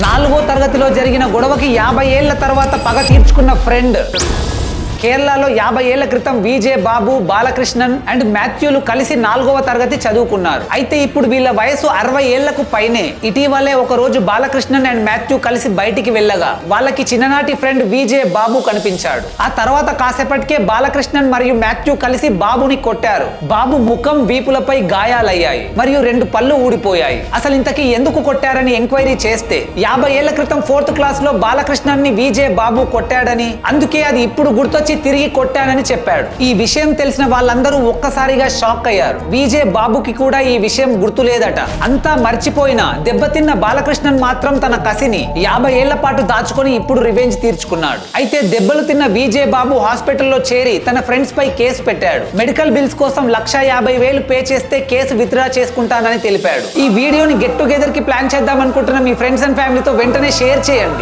4వ తరగతిలో జరిగిన గొడవకి 50 ఏళ్ల తర్వాత పగ తీర్చుకున్న ఫ్రెండ్. కేరళలో 50 ఏళ్ల క్రితం విజే బాబు, బాలకృష్ణన్ అండ్ మాథ్యూలు కలిసి 4వ తరగతి చదువుకున్నారు. అయితే ఇప్పుడు వీళ్ళ వయసు 60 ఏళ్లకు పైనే. ఇటీవలే ఒక రోజు బాలకృష్ణన్ అండ్ మాథ్యూ కలిసి బయటికి వెళ్ళగా వాళ్ళకి చిన్ననాటి ఫ్రెండ్ విజే బాబు కనిపించాడు. ఆ తర్వాత కాసేపటికే బాలకృష్ణన్ మరియు మాథ్యూ కలిసి బాబుని కొట్టారు. బాబు ముఖం, వీపులపై గాయాలయ్యాయి మరియు 2 పళ్ళు ఊడిపోయాయి. అసలు ఇంతకీ ఎందుకు కొట్టారని ఎంక్వైరీ చేస్తే 50 ఏళ్ల క్రితం 4th క్లాస్ లో బాలకృష్ణన్ ని విజే బాబు కొట్టాడని, అందుకే అది ఇప్పుడు గుర్తొచ్చి తిరిగి కొట్టానని చెప్పాడు. ఈ విషయం తెలిసిన వాళ్ళందరూ ఒక్కసారిగా షాక్ అయ్యారు. విజే బాబుకి కూడా ఈ విషయం గుర్తులేదట. అంతా మర్చిపోయిన దెబ్బతిన్న బాలకృష్ణన్ మాత్రం తన కసిని 50 ఏళ్ల పాటు దాచుకొని ఇప్పుడు రివెంజ్ తీర్చుకున్నాడు. అయితే దెబ్బలు తిన్న విజే బాబు హాస్పిటల్లో చేరి తన ఫ్రెండ్స్ పై కేసు పెట్టాడు. మెడికల్ బిల్స్ కోసం 1,50,000 పే చేస్తే కేసు విత్డ్రా చేసుకుంటానని తెలిపాడు. ఈ వీడియోని గెట్ టుగెదర్ కి ప్లాన్ చేద్దాం అనుకుంటున్న మీ ఫ్రెండ్స్ అండ్ ఫ్యామిలీతో వెంటనే షేర్ చేయండి.